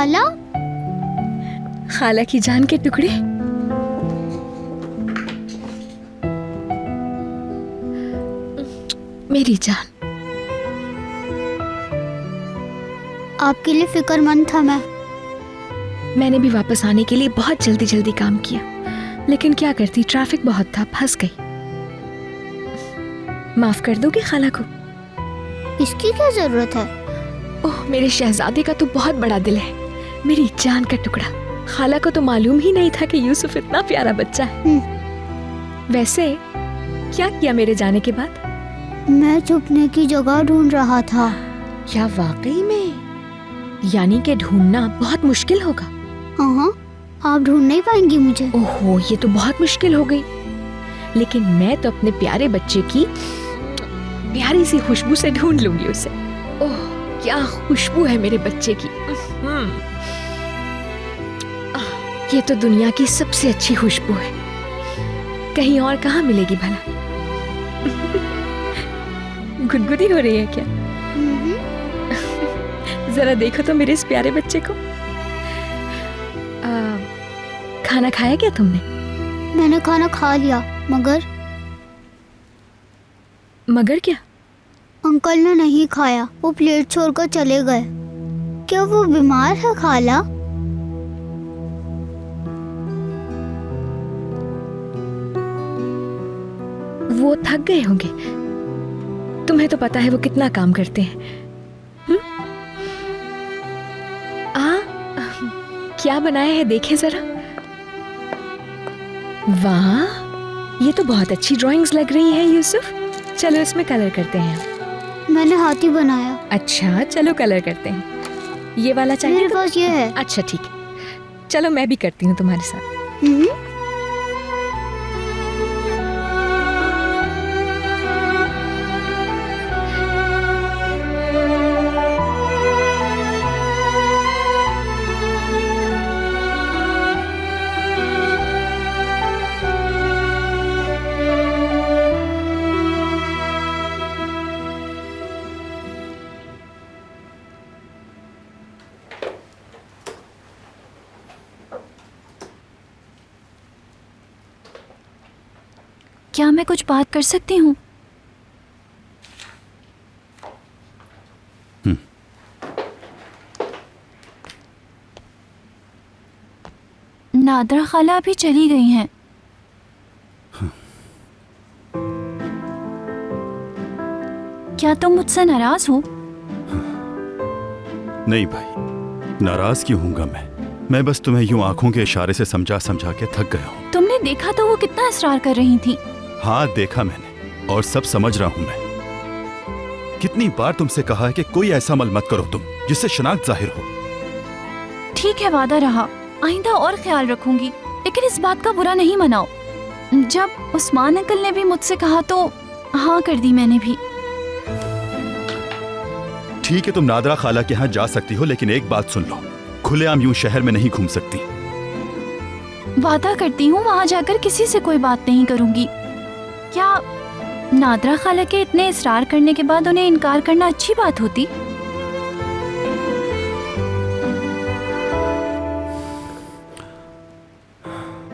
खाला, खाला की जान के टुकड़े। मेरी जान, आपके लिए फिक्रमंद था मैं। मैंने भी वापस आने के लिए बहुत जल्दी जल्दी काम किया, लेकिन क्या करती, ट्रैफिक बहुत था, फंस गई। माफ कर दोगे खाला को? इसकी क्या जरूरत है? ओह, मेरे शहजादे का तो बहुत बड़ा दिल है, मेरी जान का टुकड़ा। खाला को तो मालूम ही नहीं था कि यूसुफ इतना प्यारा बच्चा है। वैसे क्या किया मेरे जाने के बाद? मैं छुपने की जगह ढूंढ रहा था। क्या वाकई में? यानी कि ढूंढना बहुत मुश्किल होगा। हाँ, आप ढूंढ नहीं पाएंगी मुझे। ओहो, ये तो बहुत मुश्किल हो गई। लेकिन मैं तो अपने प्यारे बच्चे की प्यारी सी खुशबू से ढूंढ लूंगी उसे। ओह, क्या खुशबू है मेरे बच्चे की। ये तो दुनिया की सबसे अच्छी खुशबू है, कहीं और कहाँ मिलेगी भला? गुदगुदी हो रही है क्या? जरा देखो तो मेरे इस प्यारे बच्चे को। खाना खाया क्या तुमने? मैंने खाना खा लिया, मगर क्या? अंकल ने नहीं खाया, वो प्लेट छोड़कर चले गए। क्या वो बीमार है खाला? वो थक गए होंगे, तुम्हें तो पता है वो कितना काम करते हैं। क्या बनाया है देखें जरा। वाह, ये तो बहुत अच्छी ड्राइंग्स लग रही है यूसुफ। चलो इसमें कलर करते हैं। मैंने हाथी बनाया। अच्छा, चलो कलर करते हैं। ये वाला चाहिए? मेरे पास ये है। अच्छा ठीक है, चलो मैं भी करती हूँ तुम्हारे साथ। क्या मैं कुछ बात कर सकती हूँ? नादरा खाला अभी चली गई हैं। क्या तुम मुझसे नाराज हो? नहीं भाई, नाराज क्यों हूँगा मैं बस तुम्हें यूं आंखों के इशारे से समझा समझा के थक गया हूँ। तुमने देखा तो वो कितना इसरार कर रही थी। हाँ देखा मैंने, और सब समझ रहा हूँ मैं। कितनी बार तुमसे कहा है कि कोई ऐसा अमल मत करो तुम जिससे शनाख्त जाहिर हो। ठीक है, वादा रहा, आइंदा और ख्याल रखूंगी, लेकिन इस बात का बुरा नहीं मनाओ। जब उस्मान अंकल ने भी मुझसे कहा तो हाँ कर दी मैंने भी। ठीक है, तुम नादरा खाला के यहाँ जा सकती हो, लेकिन एक बात सुन लो, खुलेआम यूं शहर में नहीं घूम सकती। वादा करती हूँ वहाँ जाकर किसी से कोई बात नहीं करूंगी। क्या नादरा खाला के इतने इसरार करने के बाद उन्हें इनकार करना अच्छी बात होती?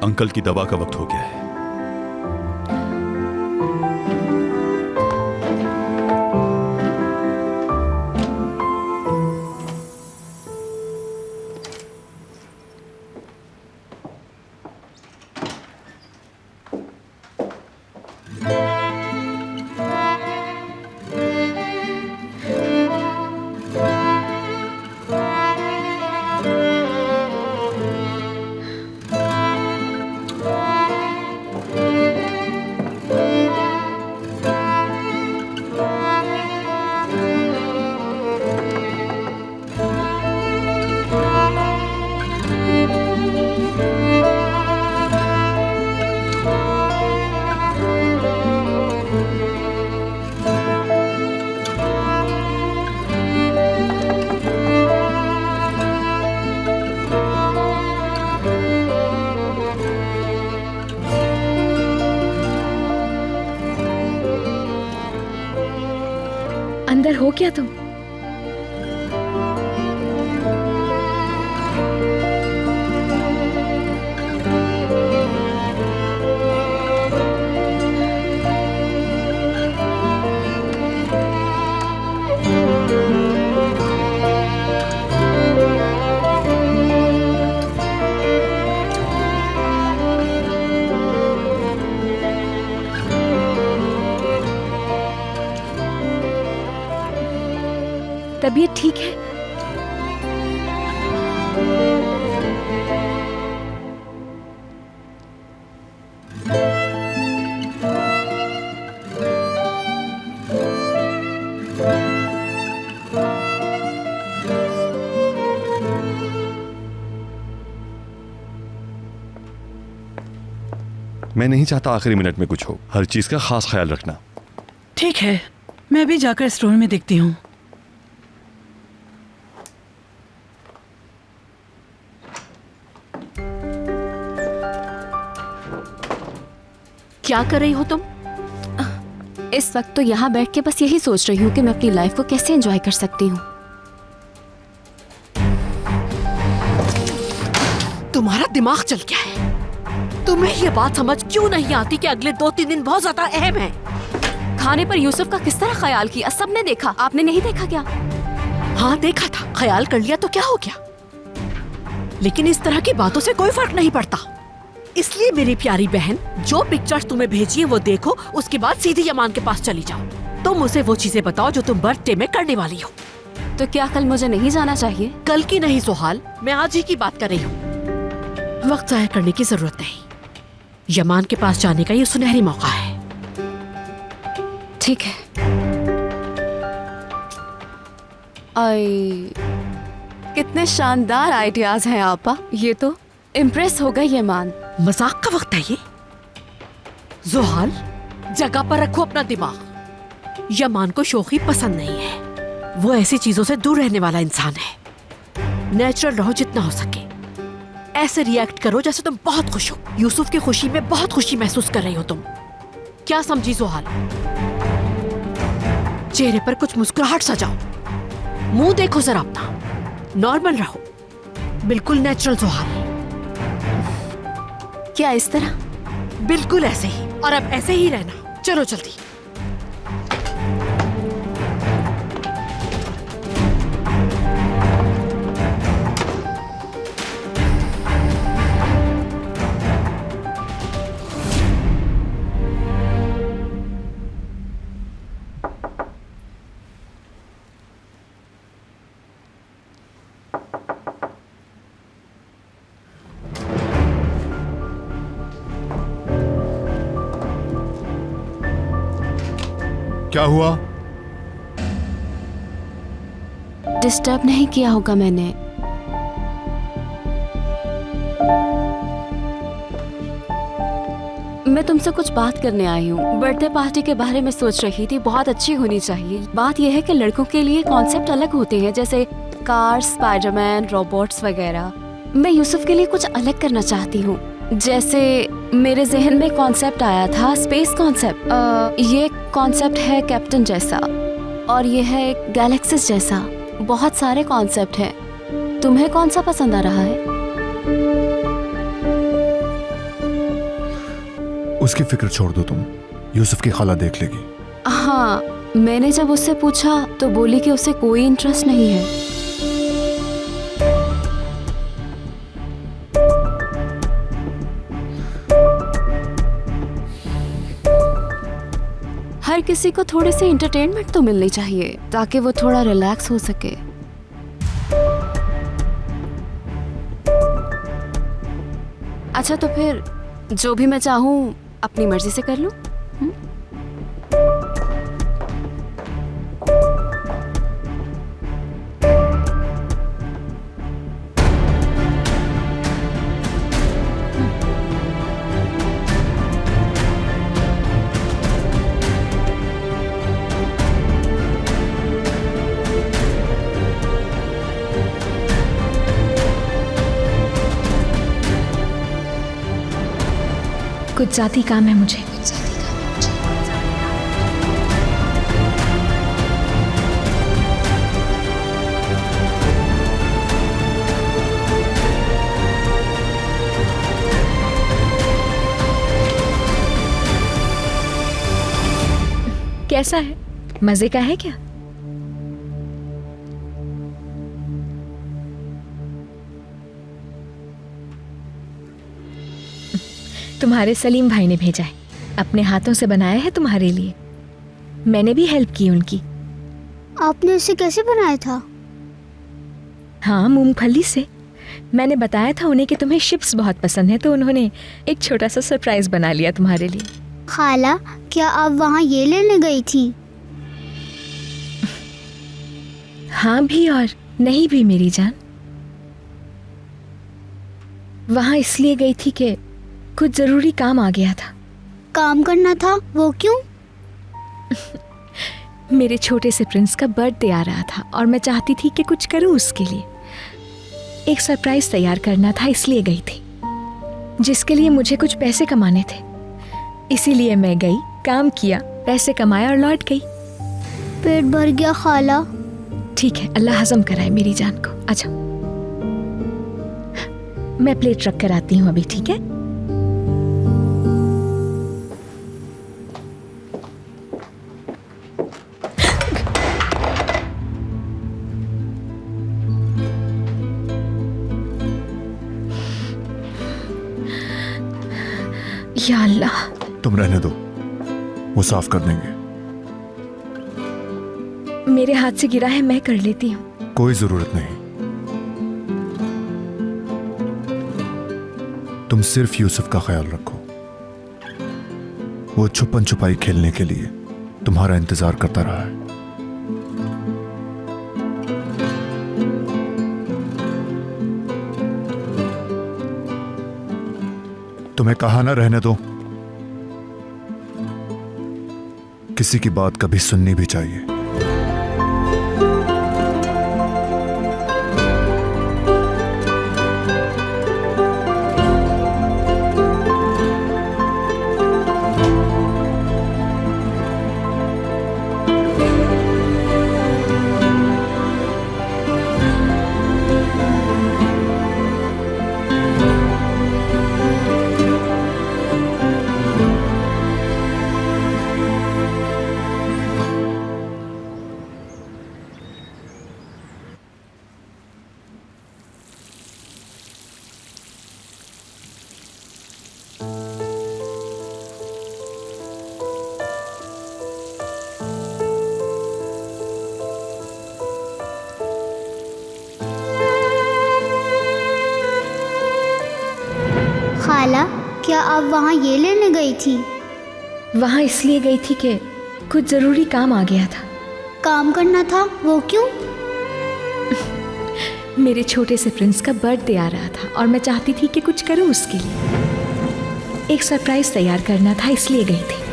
अंकल की दवा का वक्त हो गया है। अंदर हो क्या तुम? तबीयत ठीक है? मैं नहीं चाहता आखिरी मिनट में कुछ हो। हर चीज का खास ख्याल रखना। ठीक है, मैं भी जाकर स्टोर में देखती हूँ। क्या कर रही हो तुम? इस वक्त तो यहाँ बैठ के बस यही सोच रही हूँ कि मैं अपनी लाइफ को कैसे एंजॉय कर सकती हूँ। तुम्हारा दिमाग चल गया है? तुम्हें ये बात समझ क्यों नहीं आती कि अगले 2-3 दिन बहुत ज्यादा अहम है? खाने पर यूसुफ का किस तरह ख्याल किया, सबने देखा, आपने नहीं देखा क्या? हाँ देखा था, ख्याल कर लिया तो क्या हो गया? लेकिन इस तरह की बातों से कोई फर्क नहीं पड़ता। इसलिए मेरी प्यारी बहन, जो पिक्चर्स तुम्हें भेजी है वो देखो, उसके बाद सीधे यमान के पास चली जाओ। तुम उसे वो चीजें बताओ जो तुम बर्थडे में करने वाली हो। तो क्या कल मुझे नहीं जाना चाहिए? कल की नहीं सोहाल, मैं आज ही की बात कर रही हूँ। वक्त जाया करने की जरूरत नहीं। यमान के पास जाने का ये सुनहरी मौका है। ठीक है। कितने शानदार आइडियाज हैं आपा। ये तो इम्प्रेस हो गई यमान। मजाक का वक्त है ये। जोहाल, जगह पर रखो अपना दिमाग। यमान को शोखी पसंद नहीं है। वो ऐसी चीजों से दूर रहने वाला इंसान है। नेचुरल रहो जितना हो सके। ऐसे रिएक्ट करो जैसे तुम बहुत खुश हो। यूसुफ की खुशी में बहुत खुशी महसूस कर रही हो तुम। क्या समझी जोहाल? चेहरे पर कुछ मुस्कुराहट सजाओ। मुंह देखो जरा अपना। नॉर्मल रहो, बिल्कुल नेचुरल जोहाल। क्या इस तरह? बिल्कुल ऐसे ही, और अब ऐसे ही रहना। चलो जल्दी। क्या हुआ? डिस्टर्ब नहीं किया होगा मैंने? मैं तुमसे कुछ बात करने आई हूँ। बर्थडे पार्टी के बारे में सोच रही थी, बहुत अच्छी होनी चाहिए। बात यह है कि लड़कों के लिए कॉन्सेप्ट अलग होते हैं, जैसे कार्स, स्पाइडरमैन, रोबोट्स वगैरह। मैं यूसुफ के लिए कुछ अलग करना चाहती हूँ। जैसे मेरे जहन में कॉन्सेप्ट आया था स्पेस कॉन्सेप्ट। ये कॉन्सेप्ट है कैप्टन जैसा, और ये है गैलेक्सीज जैसा। बहुत सारे कॉन्सेप्ट हैं। तुम्हें कौन सा पसंद आ रहा है? उसकी फिक्र छोड़ दो तुम, यूसुफ की खाला देख लेगी। हाँ, मैंने जब उससे पूछा तो बोली कि उसे कोई इंटरेस्ट नहीं है। हर किसी को थोड़ी सी एंटरटेनमेंट तो मिलनी चाहिए ताकि वो थोड़ा रिलैक्स हो सके। अच्छा, तो फिर जो भी मैं चाहूँ अपनी मर्जी से कर लूँ। कुछ जाती काम है मुझे। कैसा है? मजे का है क्या? तुम्हारे सलीम भाई ने भेजा है, अपने हाथों से बनाया है तुम्हारे लिए। मैंने भी हेल्प की उनकी। आपने इसे कैसे बनाया था? हाँ, मूंगफली से। मैंने बताया था उन्हें कि तुम्हें चिप्स बहुत पसंद है, तो उन्होंने एक छोटा सा सरप्राइज बना लिया तुम्हारे लिए। खाला, क्या आप वहाँ ये लेने गई थी? हाँ भी और नहीं भी मेरी जान। वहाँ इसलिए गई थी कि कुछ जरूरी काम आ गया था। काम करना था, वो क्यों? मेरे छोटे से प्रिंस का बर्थडे आ रहा था और मैं चाहती थी कि कुछ करूं उसके लिए। एक सरप्राइज तैयार करना था, इसलिए गई थी, जिसके लिए मुझे कुछ पैसे कमाने थे। इसीलिए मैं गई, काम किया, पैसे कमाए और लौट गई। पेट भर गया खाला। ठीक है, अल्लाह हजम कराए मेरी जान को। अच्छा, मैं प्लेट रख कर आती हूँ अभी, ठीक है? या अल्लाह। तुम रहने दो, वो साफ कर देंगे। मेरे हाथ से गिरा है, मैं कर लेती हूँ। कोई जरूरत नहीं। तुम सिर्फ यूसुफ का ख्याल रखो। वो छुपन छुपाई खेलने के लिए तुम्हारा इंतजार करता रहा है। तुम्हें कहा ना रहने दो। किसी की बात कभी सुननी भी चाहिए। खाला, क्या आप वहाँ ये लेने गई थी? वहाँ इसलिए गई थी कि कुछ जरूरी काम आ गया था। काम करना था, वो क्यों? मेरे छोटे से प्रिंस का बर्थडे आ रहा था और मैं चाहती थी कि कुछ करूं उसके लिए। एक सरप्राइज तैयार करना था, इसलिए गई थी।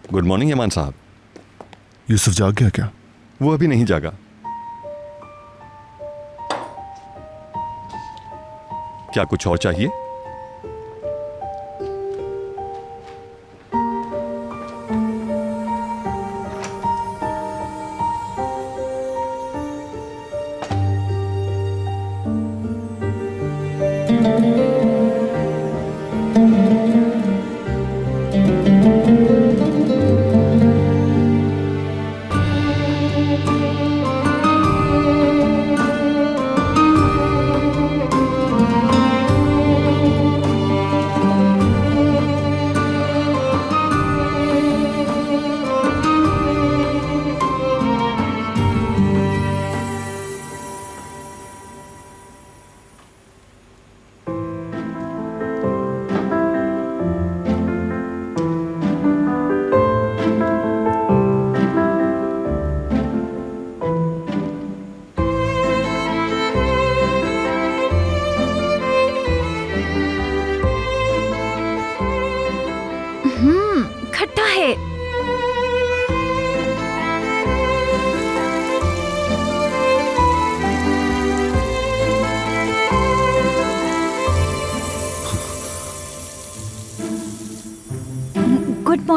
गुड मॉर्निंग यमान साहब। यूसुफ जाग गया क्या? वो अभी नहीं जागा। क्या कुछ और चाहिए?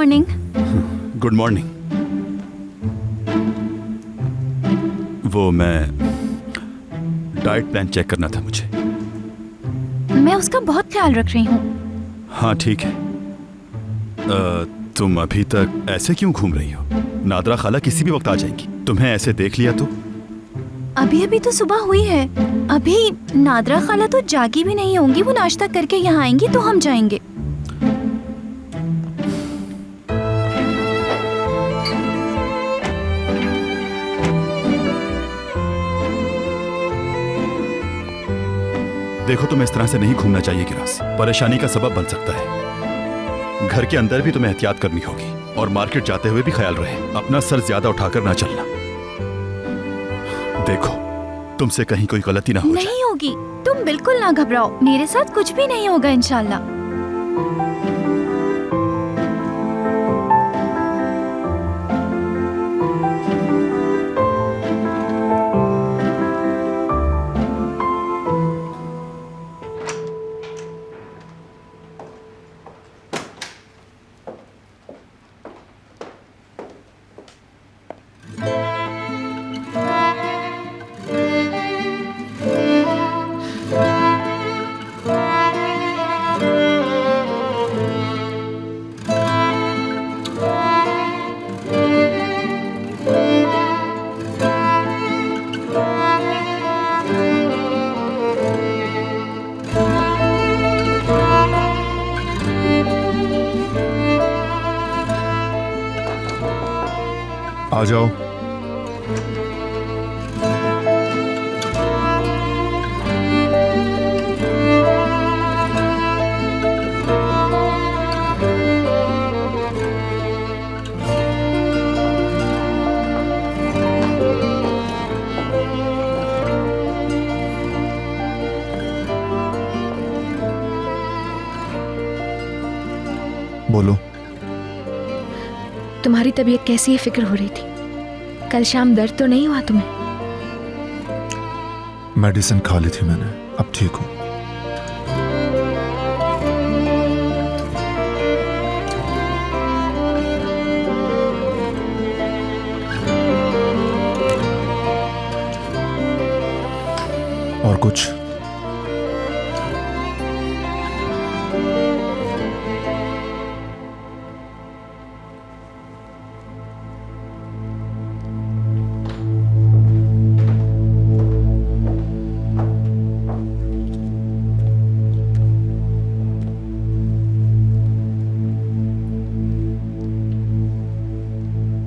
मॉर्निंग। Good morning. वो मैं डाइट प्लान चेक करना था मुझे। मैं उसका बहुत ख्याल रख रही हूँ। हाँ ठीक है। तुम अभी तक ऐसे क्यों घूम रही हो? नादरा खाला किसी भी वक्त आ जाएंगी। तुम्हें ऐसे देख लिया तो? अभी अभी तो सुबह हुई है। अभी नादरा खाला तो जागी भी नहीं होंगी। वो नाश्ता करके यहाँ आएंगी तो हम जाएंगे। देखो, तुम्हें इस तरह से नहीं घूमना चाहिए गिरास। परेशानी का सबब बन सकता है। घर के अंदर भी तुम्हें एहतियात करनी होगी और मार्केट जाते हुए भी ख्याल रहे, अपना सर ज्यादा उठाकर ना चलना। देखो, तुमसे कहीं कोई गलती ना हो जाए। नहीं होगी, तुम बिल्कुल ना घबराओ। मेरे साथ कुछ भी नहीं होगा इंशाल्लाह। आ जाओ। बोलो। तुम्हारी तबीयत कैसी है, फिक्र हो रही थी। कल शाम दर्द तो नहीं हुआ तुम्हें? मेडिसिन खा ली थी मैंने, अब ठीक हूँ। और कुछ?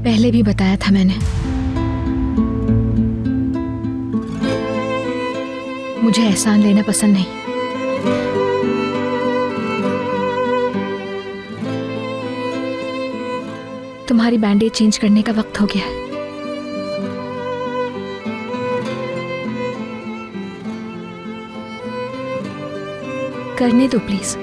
पहले भी बताया था मैंने, मुझे एहसान लेना पसंद नहीं। तुम्हारी बैंडेज चेंज करने का वक्त हो गया है। करने दो प्लीज।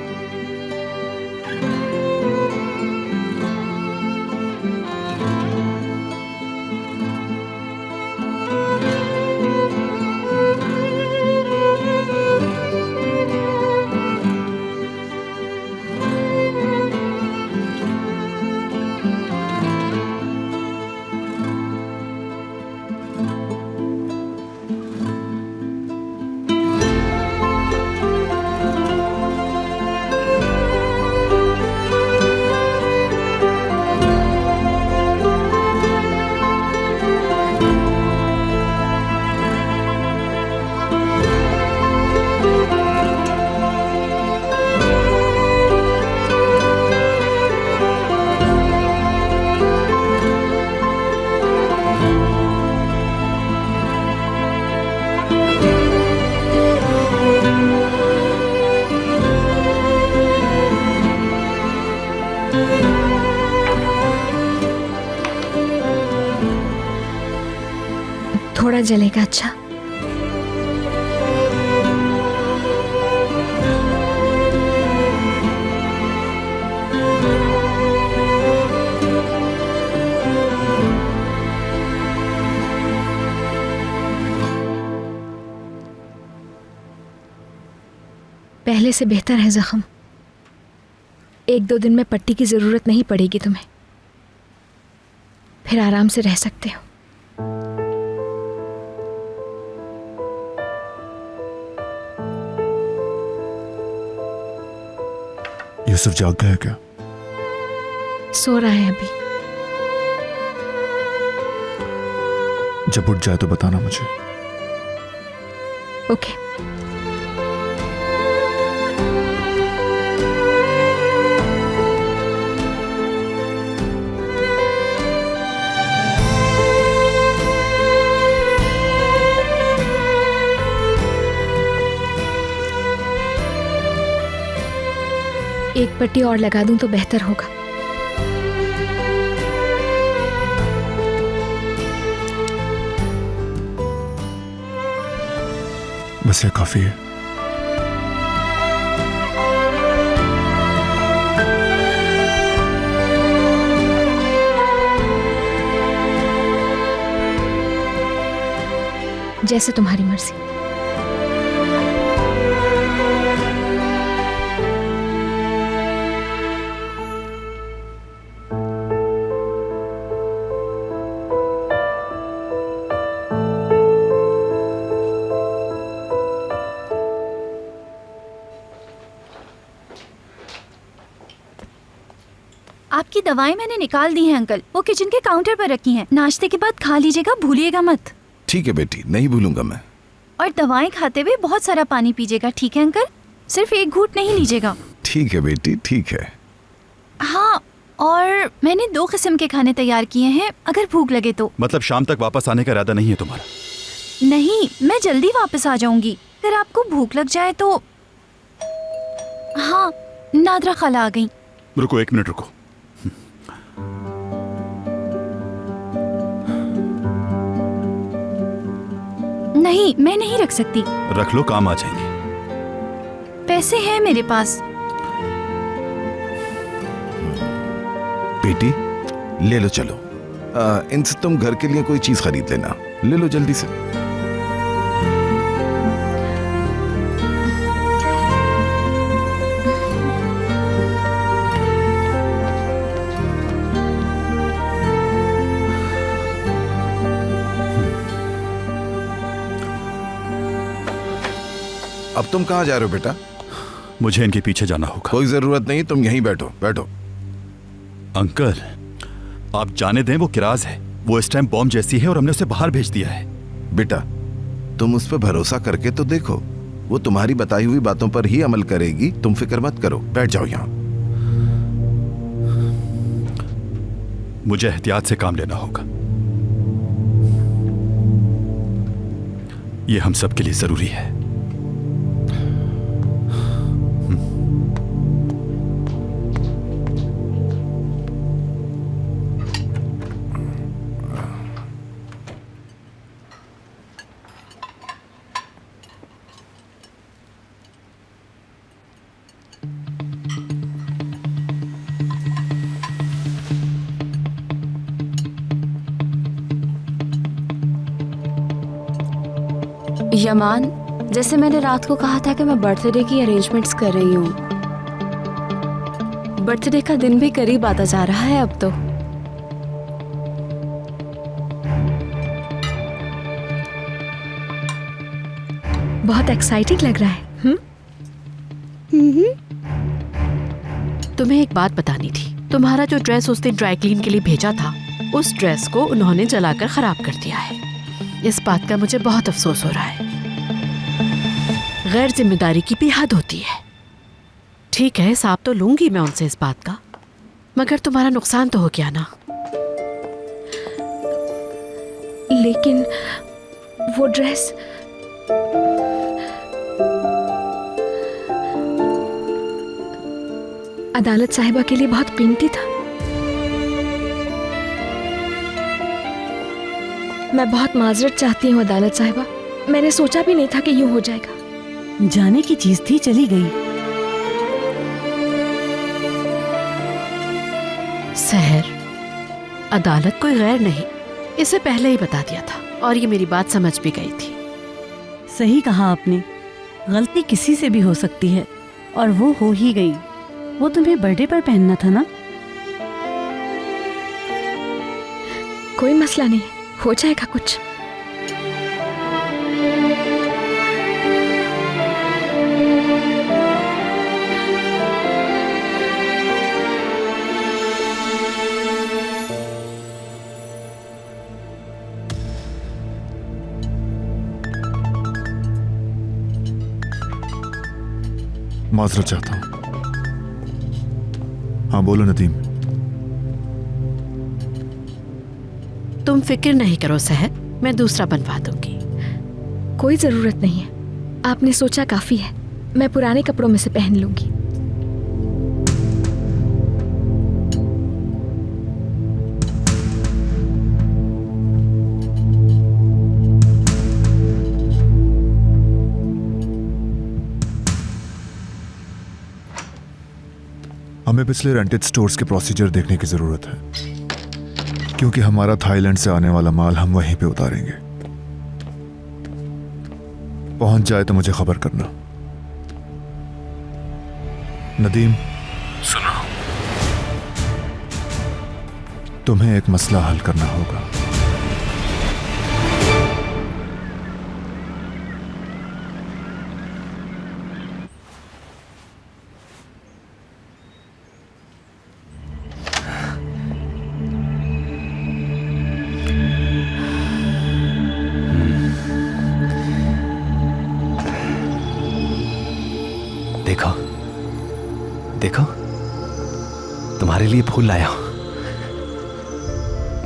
थोड़ा जलेगा। अच्छा, पहले से बेहतर है जख्म। 1-2 दिन में पट्टी की जरूरत नहीं पड़ेगी तुम्हें, फिर आराम से रह सकते हो। यूसुफ जाग गया क्या? सो रहा है अभी। जब उठ जाए तो बताना मुझे। ओके। एक पट्टी और लगा दूं तो बेहतर होगा। बस ये काफी है। जैसे तुम्हारी मर्जी। आपकी दवाएं मैंने निकाल दी हैं अंकल, वो किचन के काउंटर पर रखी हैं। नाश्ते के बाद खा लीजिएगा, भूलिएगा मत। ठीक है बेटी, नहीं भूलूंगा मैं। और दवाएं खाते हुए बहुत सारा पानी पीजिएगा, ठीक है अंकल? सिर्फ एक घूंट नहीं लीजिएगा। ठीक है बेटी, ठीक है। हाँ, और मैंने 2 किस्म के खाने तैयार किए हैं, अगर भूख लगे तो। मतलब शाम तक वापस आने का इरादा नहीं है तुम्हारा? नहीं, मैं जल्दी वापस आ जाऊंगी। अगर आपको भूख लग जाए तो। हाँ, नादरा खाला आ गई। रुको, 1 मिनट रुको। नहीं, मैं नहीं रख सकती। रख लो, काम आ जाएंगे। पैसे हैं मेरे पास। बेटी ले लो, चलो। इनसे तुम घर के लिए कोई चीज खरीद लेना। ले लो जल्दी से। अब तुम कहाँ जा रहे हो बेटा? मुझे इनके पीछे जाना होगा। कोई जरूरत नहीं, तुम यहीं बैठो बैठो। अंकल, आप जाने दें, वो किराज है। वो इस टाइम बॉम्ब जैसी है और हमने उसे बाहर भेज दिया है। बेटा तुम उस पर भरोसा करके तो देखो, वो तुम्हारी बताई हुई बातों पर ही अमल करेगी। तुम फिक्र मत करो, बैठ जाओ यहाँ। मुझे एहतियात से काम लेना होगा, ये हम सब के लिए जरूरी है। यमान, जैसे मैंने रात को कहा था कि मैं बर्थडे की अरेंजमेंट्स कर रही हूँ, बर्थडे का दिन भी करीब आता जा रहा है अब तो। बहुत एक्साइटिंग लग रहा है। तुम्हें एक बात बतानी थी। तुम्हारा जो ड्रेस उस दिन ड्राई क्लीन के लिए भेजा था, उस ड्रेस को उन्होंने जलाकर खराब कर दिया है। इस बात का मुझे बहुत अफसोस हो रहा है। गैर जिम्मेदारी की भी हद होती है। ठीक है, हिसाब तो लूंगी मैं उनसे इस बात का, मगर तुम्हारा नुकसान तो हो गया ना। लेकिन वो ड्रेस अदालत साहिबा के लिए बहुत कीमती था। मैं बहुत माजरत चाहती हूँ अदालत साहिबा, मैंने सोचा भी नहीं था कि यूं हो जाएगा। जाने की चीज थी, चली गई। सहर, अदालत कोई गैर नहीं, इसे पहले ही बता दिया था और ये मेरी बात समझ भी गई थी। सही कहा आपने, गलती किसी से भी हो सकती है और वो हो ही गई। वो तुम्हें बर्थडे पर पहनना था ना? कोई मसला नहीं, हो जाएगा कुछ। माजरत चाहता हूँ। हाँ बोलो नदीम। तुम फिक्र नहीं करो सहर, मैं दूसरा बनवा दूंगी। कोई जरूरत नहीं है, आपने सोचा काफी है। मैं पुराने कपड़ों में से पहन लूंगी। हमें पिछले रेंटेड स्टोर्स के प्रोसीजर देखने की जरूरत है, क्योंकि हमारा थाईलैंड से आने वाला माल हम वहीं पे उतारेंगे। पहुंच जाए तो मुझे खबर करना। नदीम सुनो, तुम्हें एक मसला हल करना होगा। देखो देखो, तुम्हारे लिए फूल लाया हूं।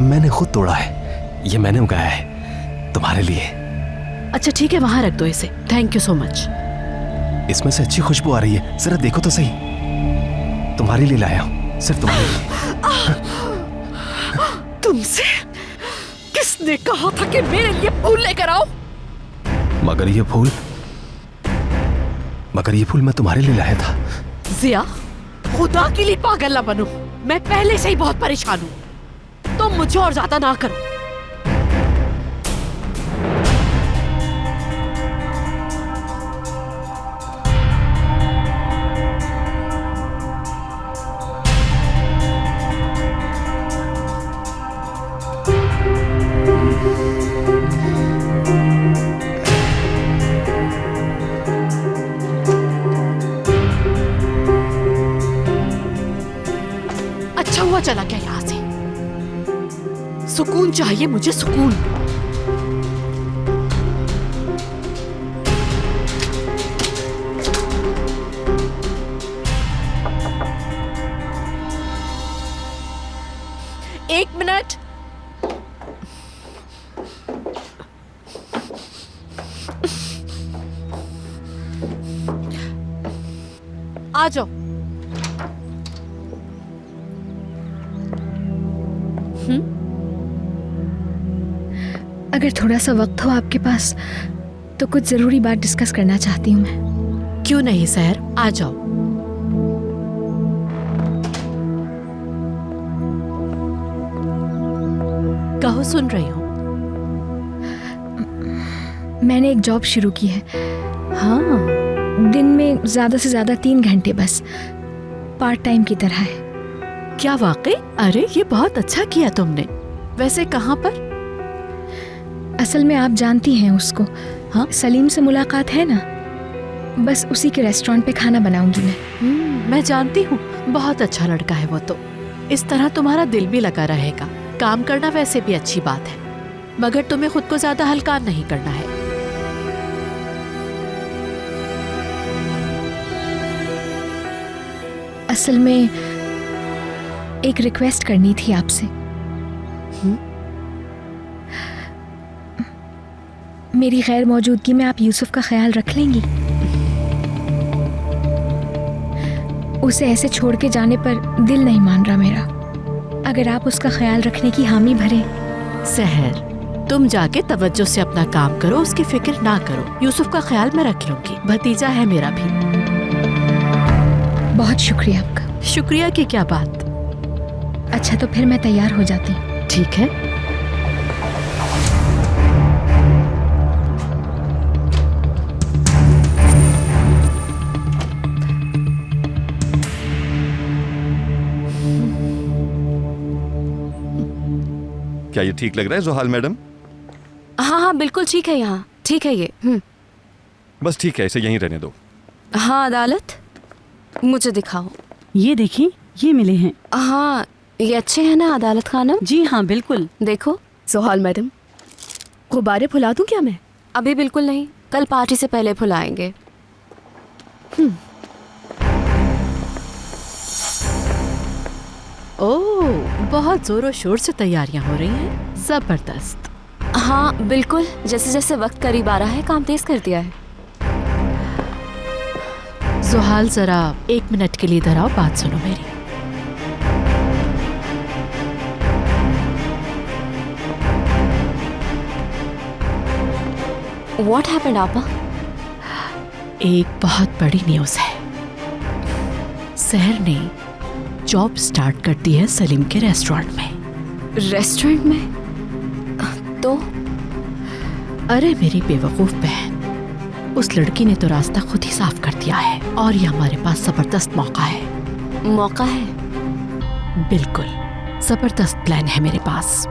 मैंने खुद तोड़ा है, ये मैंने उगाया है तुम्हारे लिए। अच्छा ठीक है, वहां रख दो इसे। Thank you so much. इसमें से अच्छी खुशबू आ रही है, जरा देखो तो सही। तुम्हारे लिए लाया हूं, सिर्फ तुम्हारे लिए। तुमसे किसने कहा था कि मेरे लिए फूल लेकर आओ? मगर ये फूल मैं तुम्हारे लिए लाया था। जिया, खुदा के लिए पागल ना बनो। मैं पहले से ही बहुत परेशान हूँ, तुम मुझे और ज्यादा ना करो। अच्छा हुआ चला क्या यहां से। सुकून चाहिए मुझे, सुकून। एक मिनट। आ जाओ। अगर थोड़ा सा वक्त हो आपके पास तो कुछ जरूरी बात डिस्कस करना चाहती हूँ मैं। क्यों नहीं सहर, आ जाओ। कहो, सुन रही हूँ। मैंने एक जॉब शुरू की है। हाँ, दिन में ज्यादा से ज्यादा 3 घंटे बस, पार्ट टाइम की तरह है। क्या वाकई? अरे ये बहुत अच्छा किया तुमने। वैसे कहाँ पर? असल में आप जानती हैं उसको। हाँ? सलीम से मुलाकात है ना, बस उसी के रेस्टोरेंट पे खाना बनाऊंगी मैं। मैं जानती हूँ, बहुत अच्छा लड़का है वो तो। इस तरह तुम्हारा दिल भी लगा रहेगा। काम करना वैसे भी अच्छी बात है, मगर तुम्हें खुद को ज्यादा हल्का नहीं करना है। असल में एक रिक्वेस्ट करनी थी आपसे। मेरी गैर मौजूदगी में आप यूसुफ का ख्याल रख लेंगी? उसे ऐसे छोड़ के जाने पर दिल नहीं मान रहा मेरा। अगर आप उसका ख्याल रखने की हामी भरें। सहर, तुम जाके तवज्जो से अपना काम करो, उसकी फिक्र ना करो। यूसुफ का ख्याल मैं रख लूंगी, भतीजा है मेरा भी। बहुत शुक्रिया आपका। शुक्रिया की क्या बात। अच्छा तो फिर मैं तैयार हो जाती हूँ। ठीक है। क्या ये ठीक लग रहा है जोहाल मैडम? हाँ हाँ बिल्कुल ठीक है, यहाँ ठीक है ये। बस ठीक है, इसे यहीं रहने दो। हाँ अदालत, मुझे दिखाओ। ये देखिए, ये मिले हैं। हाँ ये अच्छे हैं ना अदालत खानम? जी हाँ बिल्कुल। देखो। जोहाल मैडम, गुब्बारे फुला दूं क्या मैं? अभी बिल्कुल नहीं, कल पार्टी से पहले फुलाएंगे। ओह, बहुत जोरों शोर से तैयारियां हो रही हैं। जबरदस्त। हाँ बिल्कुल, जैसे जैसे वक्त करीब आ रहा है काम तेज कर दिया है। जोहाल जरा 1 मिनट के लिए इधर आओ, बात सुनो मेरी। What happened आपा? एक बहुत बड़ी न्यूज़ है। सहर ने जॉब स्टार्ट कर दी है सलीम के रेस्टोरेंट में। रेस्टोरेंट में? तो? अरे मेरी बेवकूफ बहन, उस लड़की ने तो रास्ता खुद ही साफ कर दिया है और ये हमारे पास जबरदस्त मौका है। मौका है? बिल्कुल, जबरदस्त प्लान है मेरे पास।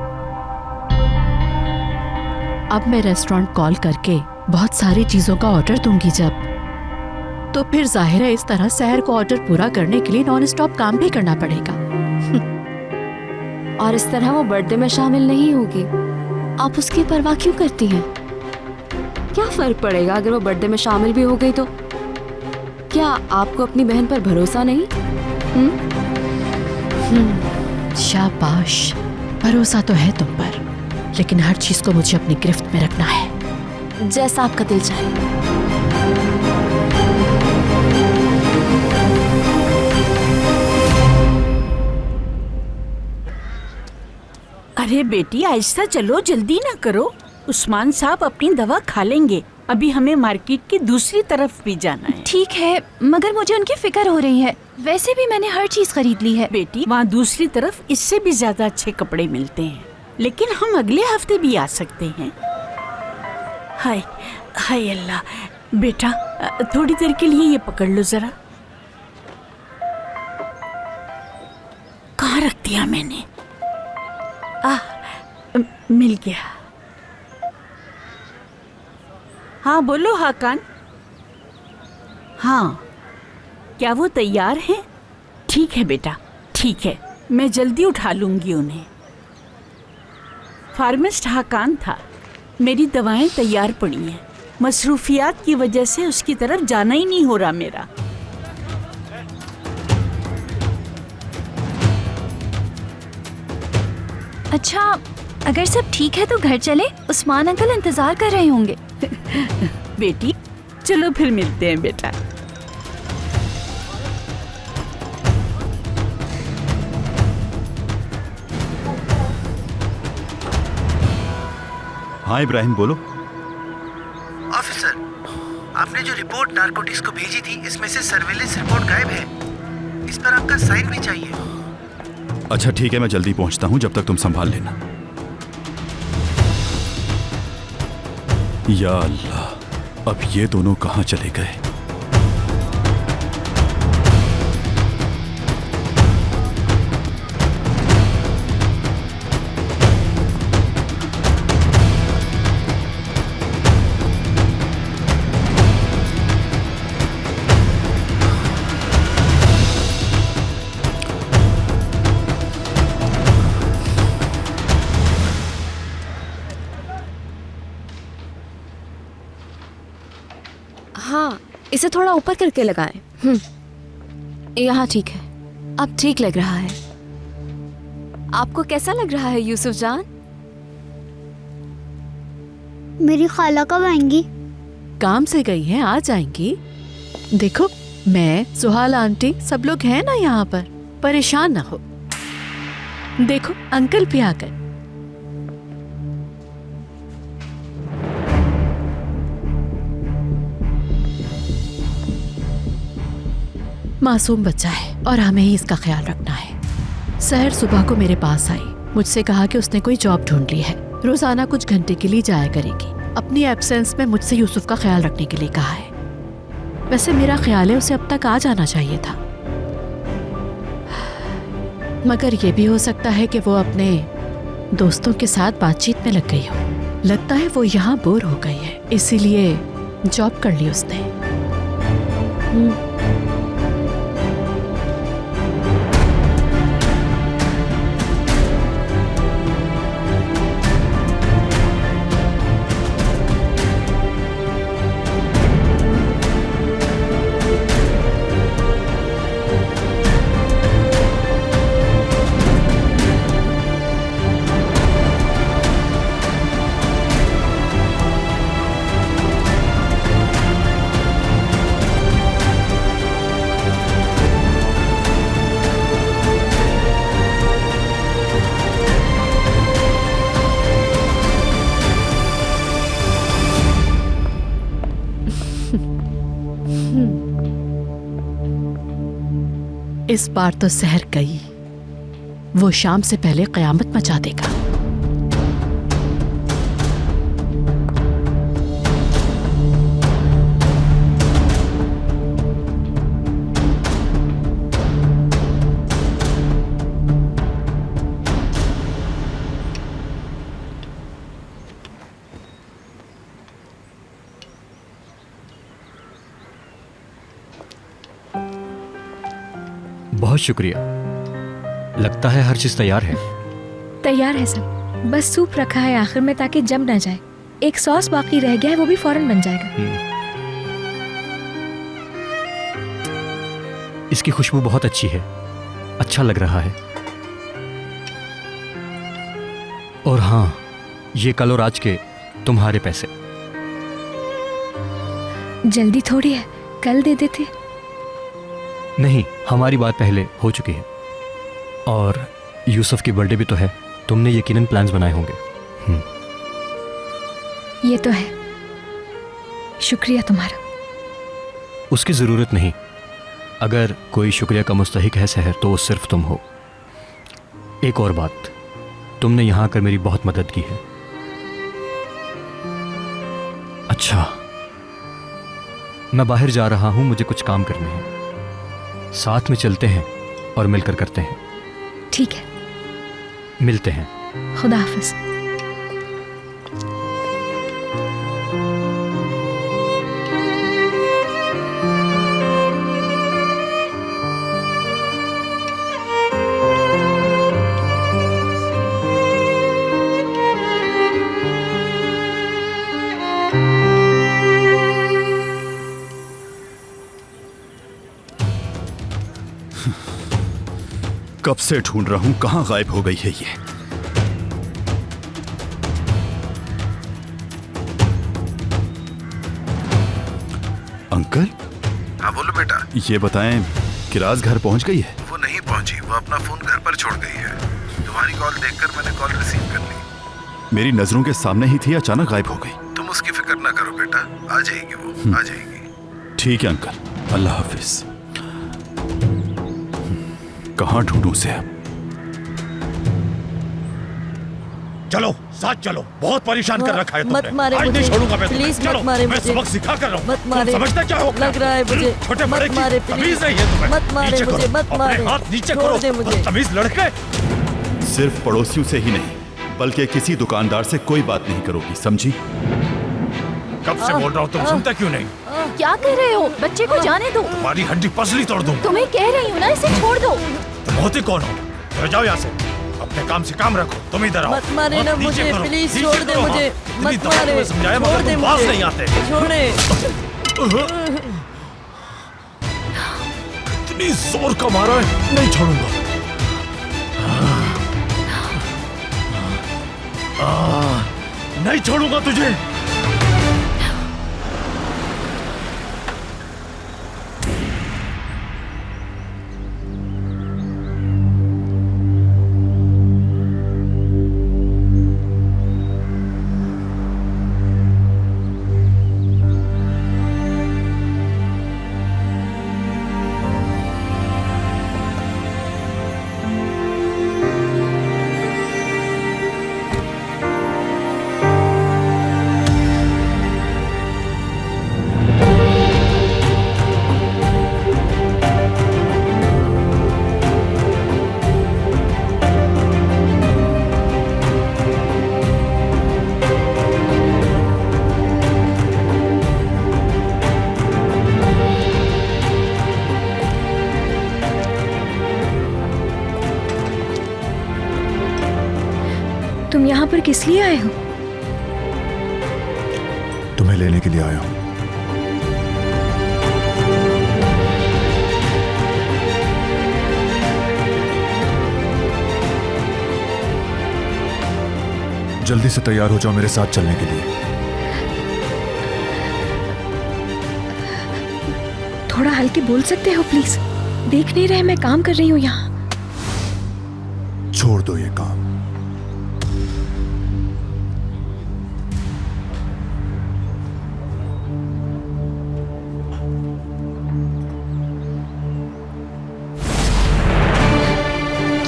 अब मैं रेस्टोरेंट कॉल करके बहुत सारी चीजों का ऑर्डर दूंगी जब, तो फिर जाहिर है इस तरह सहर को ऑर्डर पूरा करने के लिए नॉन स्टॉप काम भी करना पड़ेगा। और इस तरह वो बर्थडे में शामिल नहीं होगी। आप उसकी परवाह क्यों करती हैं? क्या फर्क पड़ेगा अगर वो बर्थडे में शामिल भी हो गई तो? क्या आपको अपनी बहन पर भरोसा नहीं? शाबाश, भरोसा तो है तुम पर, लेकिन हर चीज को मुझे अपनी गिरफ्त में रखना है। जैसा आपका दिल चाहे। अरे बेटी आहिस्ता चलो, जल्दी ना करो। उस्मान साहब अपनी दवा खा लेंगे। अभी हमें मार्केट की दूसरी तरफ भी जाना है। ठीक है, मगर मुझे उनकी फिक्र हो रही है। वैसे भी मैंने हर चीज खरीद ली है। बेटी वहाँ दूसरी तरफ इससे भी ज्यादा अच्छे कपड़े मिलते हैं, लेकिन हम अगले हफ्ते भी आ सकते हैं। हाय हाय अल्लाह, बेटा थोड़ी देर के लिए ये पकड़ लो जरा। कहाँ रख दिया मैंने? मिल गया। हाँ बोलो हाकान। हाँ, क्या वो तैयार हैं? ठीक है बेटा, ठीक है, मैं जल्दी उठा लूंगी उन्हें। फार्मिस्ट हाकान था। मेरी दवाएं तैयार पड़ी हैं। मसरूफियात की वजह से उसकी तरफ जाना ही नहीं हो रहा मेरा। अच्छा, अगर सब ठीक है तो घर चले। उस्मान अंकल इंतजार कर रहे होंगे। बेटी चलो फिर मिलते हैं बेटा। हाँ इब्राहिम बोलो। ऑफिसर, आपने जो रिपोर्ट नारकोटिक्स को भेजी थी, इसमें से सर्विलेंस रिपोर्ट गायब है। इस पर आपका साइन भी चाहिए। अच्छा ठीक है, मैं जल्दी पहुंचता हूं, जब तक तुम संभाल लेना। या अल्लाह, अब ये दोनों कहां चले गए? हाँ, इसे थोड़ा ऊपर करके लगाएं। यहाँ ठीक है, अब ठीक लग रहा है। आपको कैसा लग रहा है यूसुफ जान? मेरी खाला कब आएंगी? काम से गई हैं, आ जाएंगी। देखो, मैं, सुहाल आंटी, सब लोग हैं ना यहाँ पर, परेशान ना हो। देखो अंकल भी आ गए। मासूम बच्चा है और हमें ही इसका ख्याल रखना है। सहर सुबह को मेरे पास आई, मुझसे कहा कि उसने कोई जॉब ढूंढ ली है, रोजाना कुछ घंटे के लिए जाया करेगी। अपनी एब्सेंस में मुझसे यूसुफ का ख्याल रखने के लिए कहा है। वैसे मेरा ख्याल है उसे अब तक आ जाना चाहिए था, मगर यह भी हो सकता है कि वो अपने दोस्तों के साथ बातचीत में लग गई हो। लगता है वो यहाँ बोर हो गई है, इसीलिए जॉब कर ली उसने। इस बार तो सहर गई, वो शाम से पहले कयामत मचा देगा। बहुत शुक्रिया। लगता है हर चीज तैयार है। तैयार है सब, बस सूप रखा है आखिर में ताकि जम ना जाए। एक सॉस बाकी रह गया है, वो भी फौरन बन जाएगा। इसकी खुशबू बहुत अच्छी है, अच्छा लग रहा है। और हाँ, ये कल और आज के तुम्हारे पैसे। जल्दी थोड़ी है, कल दे देते। नहीं, हमारी बात पहले हो चुकी है। और यूसुफ की बर्थडे भी तो है, तुमने यकीनन प्लान्स बनाए होंगे। ये तो है, शुक्रिया तुम्हारा। उसकी ज़रूरत नहीं। अगर कोई शुक्रिया का मुस्तहिक है सहर, तो वो सिर्फ तुम हो। एक और बात, तुमने यहाँ आकर मेरी बहुत मदद की है। अच्छा, मैं बाहर जा रहा हूँ, मुझे कुछ काम करने हैं। साथ में चलते हैं और मिलकर करते हैं। ठीक है, मिलते हैं। खुदा हाफिज। कब से ढूंढ रहा हूं, कहां गायब हो गई है ये। अंकल। हाँ बोलो बेटा। ये बताएं, किराज घर पहुंच गई है? वो नहीं पहुंची, वो अपना फोन घर पर छोड़ गई है। तुम्हारी कॉल देखकर मैंने कॉल रिसीव कर ली। मेरी नजरों के सामने ही थी, अचानक गायब हो गई। तुम उसकी फिक्र ना करो बेटा, आ जाएगी वो, आ जाएगी। ठीक है अंकल, अल्लाह हाफिज। कहां ढूंढूं उसे अब? चलो साथ चलो, बहुत परेशान कर रखा है तुमने। मत मारे आज मुझे, नहीं छोड़ूंगा मैं तुम्हें। प्लीज चलो, मत मारे मैं मुझे। सबक सिखा कर रहा हूँ। मत मारे, तुम समझते क्या हो? लग रहा है मुझे। छोटे बड़े मत मारे, की तमीज नहीं है तुम्हें। मत मारे नीचे मुझे, करो, मत अपने मारे। हाथ नीचे छोड़ करो, दे मुझे। तमीज लड़के। सिर्फ पड़ोसियों से ही नहीं, बल्कि किसी दुकानदार से कोई बात नहीं करोगी, समझी? कब से बोल रहा हूँ, तुम सुनते क्यों नहीं? क्या कह रहे हो? बच्चे को जाने दो। तुम्हारी हड्डी पसली तोड़ दूंगा। तुम्हें कह रही हूँ ना, इसे छोड़ दो। तुम होते कौन हो? तो जाओ यहाँ से, अपने काम से काम रखो। तुम इधर आओ। मत मारे ना नीचे मुझे, करो, प्लीज नीचे छोड़ दे करो, मुझे। हाँ। मत इतनी दफा मारे, तुम्हें समझाया, छोड़ मगर दे तुम पास मुझे। नहीं आते। छोड़े। इतनी जोर का मारा है, नहीं छोड़ूंगा। नहीं छोड़ूंगा तुझे। किस लिए आए हो? तुम्हें लेने के लिए आया हूं। जल्दी से तैयार हो जाओ मेरे साथ चलने के लिए। थोड़ा हल्के बोल सकते हो प्लीज? देख नहीं रहे मैं काम कर रही हूँ यहाँ। छोड़ दो ये काम।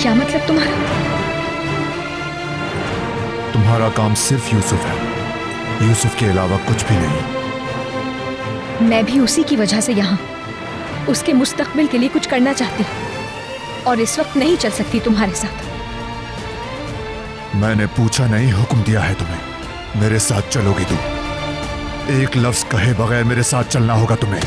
क्या मतलब तुम्हारा? तुम्हारा काम सिर्फ यूसुफ है, यूसुफ के अलावा कुछ भी नहीं। मैं भी उसी की वजह से यहाँ उसके मुस्तकबिल के लिए कुछ करना चाहती हूँ और इस वक्त नहीं चल सकती तुम्हारे साथ। मैंने पूछा नहीं, हुक्म दिया है तुम्हें। मेरे साथ चलोगी तुम? एक लफ्ज कहे बगैर मेरे साथ चलना होगा तुम्हें।